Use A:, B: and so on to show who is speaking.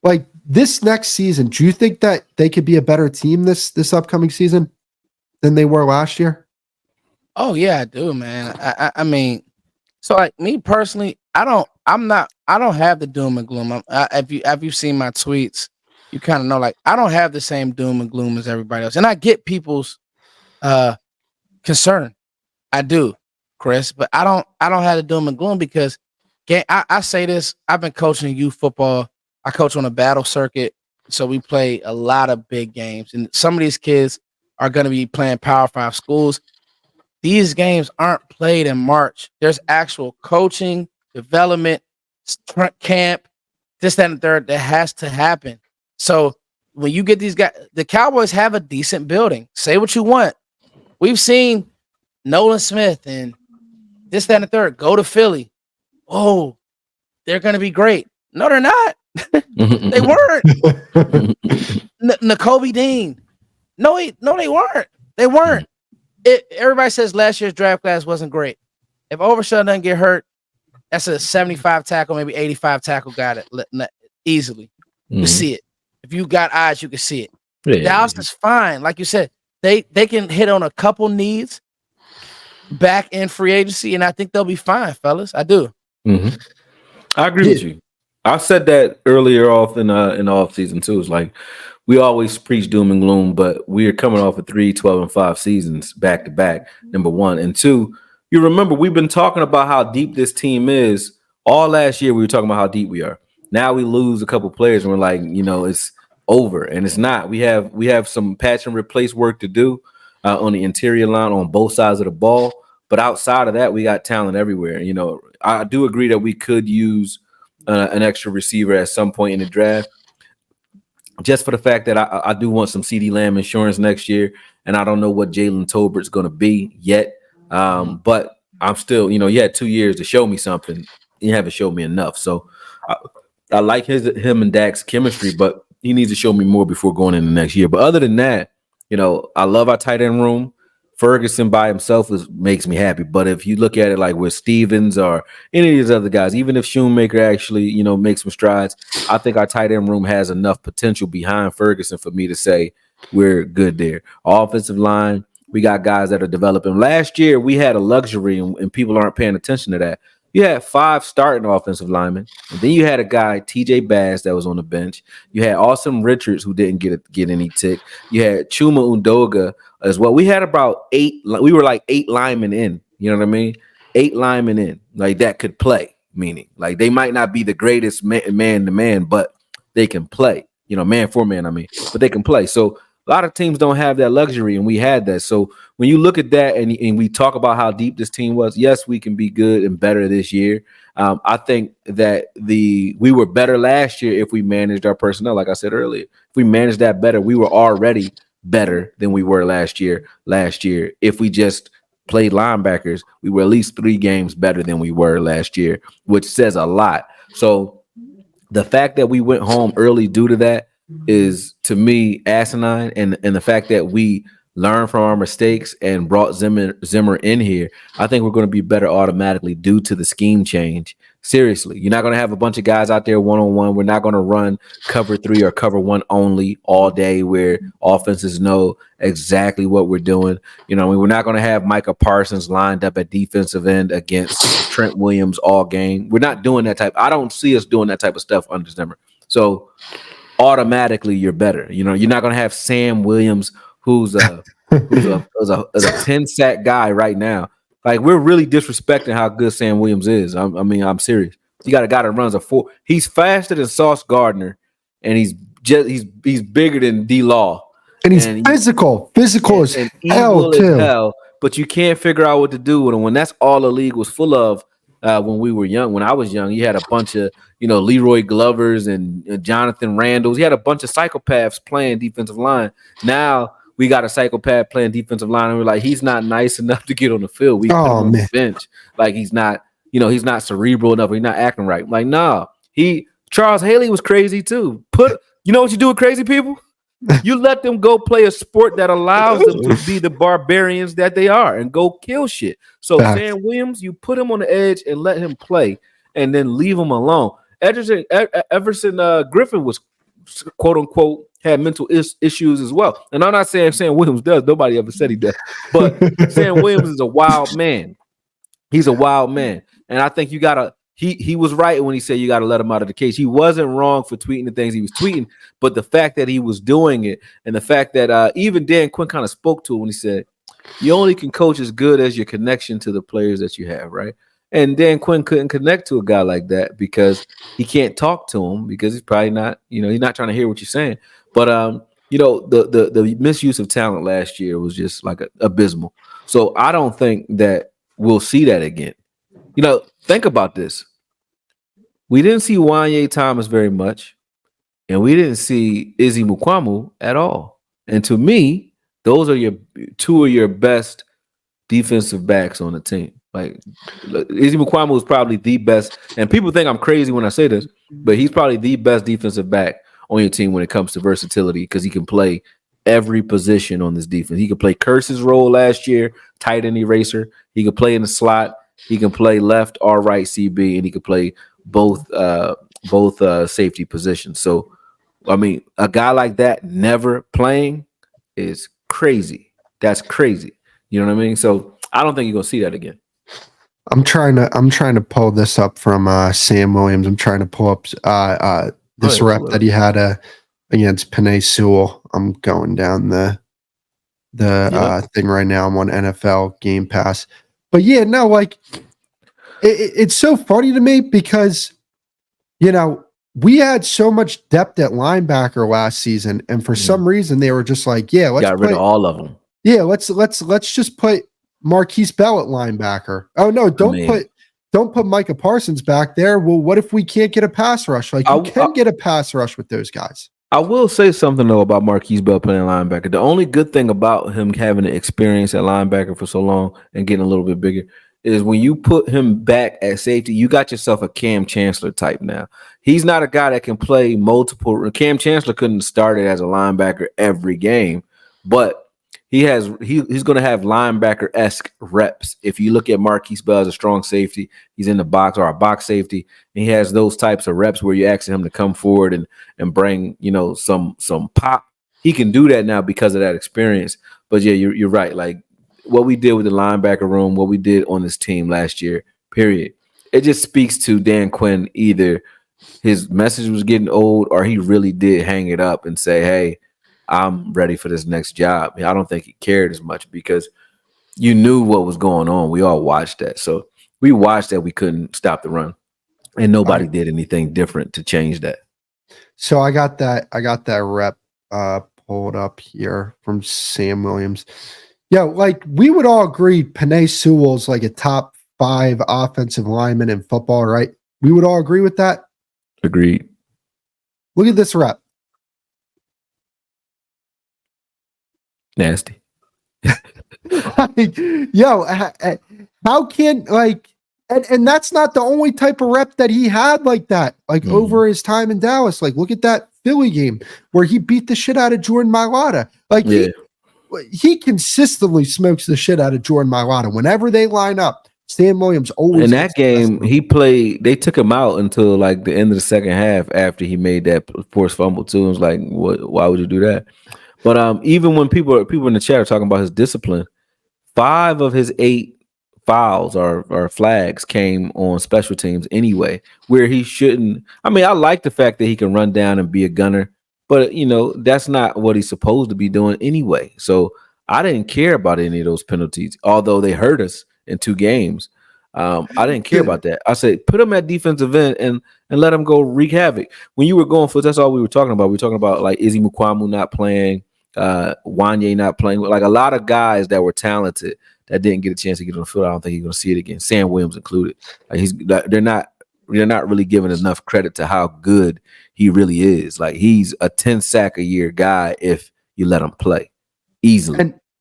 A: like this next season, do you think that they could be a better team this upcoming season than they were last year?
B: Oh yeah, I do, man. I mean, so like me personally, I don't have the doom and gloom. If you've seen my tweets, you kind of know like I don't have the same doom and gloom as everybody else, and I get people's uh concern. I do, Chris, but I don't have the doom and gloom because I say this. I've been coaching youth football. I coach on a battle circuit, so we play a lot of big games, and some of these kids are going to be playing Power Five schools. These games aren't played in March. There's actual coaching, development, camp, this, that, and the third that has to happen. So when you get these guys, the Cowboys have a decent building. Say what you want. We've seen Nolan Smith and this, that, and the third go to Philly. Oh, they're going to be great. No, they're not. They weren't. N'Kobe Dean. No, they weren't. They weren't. Everybody says last year's draft class wasn't great. If Overshaw doesn't get hurt, that's a 75 tackle, maybe 85 tackle guy that easily. You see it. If you got eyes, you can see it. Yeah, Dallas is fine. Like you said, they can hit on a couple needs back in free agency, and I think they'll be fine, fellas. I do.
C: Mm-hmm. I agree with you. I said that earlier off in the off season too. It's like we always preach doom and gloom, but we are coming off of 3, 12, and 5 seasons back to back. Number one. And two, you remember we've been talking about how deep this team is. All last year we were talking about how deep we are. Now we lose a couple players and we're like, it's over. And it's not. We have some patch and replace work to do on the interior line on both sides of the ball. But outside of that, we got talent everywhere. I do agree that we could use an extra receiver at some point in the draft, just for the fact that I do want some CeeDee Lamb insurance next year, and I don't know what Jalen Tolbert's going to be yet. But I'm still, you had 2 years to show me something. You haven't showed me enough. So I like him and Dak's chemistry, but he needs to show me more before going into next year. But other than that, I love our tight end room. Ferguson by himself makes me happy. But if you look at it like with Stevens or any of these other guys, even if Shoemaker actually, makes some strides, I think our tight end room has enough potential behind Ferguson for me to say we're good there. Offensive line, we got guys that are developing. Last year, we had a luxury, and people aren't paying attention to that. You had 5 starting offensive linemen, and then you had a guy, TJ Bass, that was on the bench. You had Austin Richards, who didn't get any tick. You had Chuma Undoga as well. We had about 8. We were like 8 linemen in. You know what I mean? 8 linemen in, like that could play. Meaning, like they might not be the greatest man to man, but they can play. Man for man. I mean, but they can play. So a lot of teams don't have that luxury, and we had that. So when you look at that and we talk about how deep this team was, yes, we can be good and better this year. I think that we were better last year if we managed our personnel. Like I said earlier, if we managed that better, we were already better than we were last year. If we just played linebackers, we were at least 3 games better than we were last year, which says a lot. So the fact that we went home early due to that is, to me, asinine, and the fact that we learned from our mistakes and brought Zimmer in here, I think we're going to be better automatically due to the scheme change. Seriously, you're not going to have a bunch of guys out there one-on-one. We're not going to run cover 3 or cover 1 only all day where offenses know exactly what we're doing. We're not going to have Micah Parsons lined up at defensive end against Trent Williams all game. We're not doing that type. I don't see us doing that type of stuff under Zimmer. So automatically you're better. You're not going to have Sam Williams, who's a 10 sack guy right now. Like, we're really disrespecting how good Sam Williams is. I'm serious. You got a guy that runs a 4. He's faster than Sauce Gardner, and he's bigger than D Law.
A: And he's physical as
C: hell. But you can't figure out what to do with him when that's all the league was full of. When we were young, when I was young, you had a bunch of, Leroy Glovers and Jonathan Randalls. You had a bunch of psychopaths playing defensive line. Now we got a psychopath playing defensive line, and we're like, he's not nice enough to get on the field. We put him on the bench. Like, he's not, he's not cerebral enough. He's not acting right. Like, nah. Charles Haley was crazy too. You know what you do with crazy people? You let them go play a sport that allows them to be the barbarians that they are and go kill shit. So Sam Williams, you put him on the edge and let him play, and then leave him alone. Everson Griffin was quote unquote had mental issues as well. And I'm not saying Sam Williams does. Nobody ever said he does. But Sam Williams is a wild man. He's a wild man. And I think you gotta he was right when he said you gotta let him out of the cage. He wasn't wrong for tweeting the things he was tweeting, but the fact that he was doing it and the fact that even Dan Quinn kind of spoke to it when he said, you only can coach as good as your connection to the players that you have, right? And Dan Quinn couldn't connect to a guy like that because he can't talk to him because he's probably not, he's not trying to hear what you're saying. But the misuse of talent last year was just like abysmal. So I don't think that we'll see that again. Think about this. We didn't see Wanye Thomas very much, and we didn't see Izzy Mukwamu at all. And to me, those are two of your best defensive backs on the team. Like Izzy Mukwamu is probably the best, and people think I'm crazy when I say this, but he's probably the best defensive back on your team when it comes to versatility because he can play every position on this defense. He could play Curse's role last year, tight end eraser. He could play in the slot. He can play left or right CB, and he could play both safety positions. So, I mean, a guy like that never playing is crazy. That's crazy. You know what I mean? So I don't think you're gonna see that again.
A: I'm trying to pull this up from Sam Williams. I'm trying to pull up this rep that he had against Penei Sewell. I'm going down the thing right now. I'm on NFL Game Pass. But yeah, no, like it's so funny to me because we had so much depth at linebacker last season, and for some reason they were just like, yeah, let's
C: got rid of all of them.
A: Yeah, let's just put Marquise Bell at linebacker. Oh no, don't put Micah Parsons back there. Well, what if we can't get a pass rush? Like you can get a pass rush with those guys.
C: I will say something though about Marquise Bell playing linebacker. The only good thing about him having the experience at linebacker for so long and getting a little bit bigger is when you put him back at safety, you got yourself a Cam Chancellor type now. He's not a guy that can play multiple. Cam Chancellor couldn't start it as a linebacker every game, but he's going to have linebacker-esque reps. If you look at Marquise Bell as a strong safety, he's in the box or a box safety, and he has those types of reps where you're asking him to come forward and bring some pop. He can do that now because of that experience. But yeah, you're right. Like what we did with the linebacker room, what we did on this team last year, period. It just speaks to Dan Quinn. Either his message was getting old or he really did hang it up and say, hey, I'm ready for this next job. I don't think he cared as much because you knew what was going on. We all watched that. So we watched that we couldn't stop the run, and nobody did anything different to change that.
A: So I got that rep pulled up here from Sam Williams. Yeah, like we would all agree Penei Sewell's like a top 5 offensive lineman in football, right? We would all agree with that?
C: Agreed.
A: Look at this rep.
C: Nasty.
A: Like, how can and that's not the only type of rep that he had like that, over his time in Dallas. Like, look at that Philly game where he beat the shit out of Jordan Mailata. Like he consistently smokes the shit out of Jordan Mailata. Whenever they line up, Sam Williams always
C: in that game he played. They took him out until like the end of the second half after he made that forced fumble too. It was like, why would you do that? But even when people in the chat are talking about his discipline, 5 of his 8 fouls or flags came on special teams anyway, where he shouldn't. I mean, I like the fact that he can run down and be a gunner, but that's not what he's supposed to be doing anyway. So I didn't care about any of those penalties, although they hurt us in 2 games. I didn't care about that. I said put him at defensive end and let him go wreak havoc. When you were going for, that's all we were talking about. We were talking about like Izzy Mukwamu not playing. Wanye not playing, like a lot of guys that were talented that didn't get a chance to get on the field. I don't think you're going to see it again. Sam Williams included. Like they're not really giving enough credit to how good he really is. Like he's a 10 sack a year guy if you let him play easily.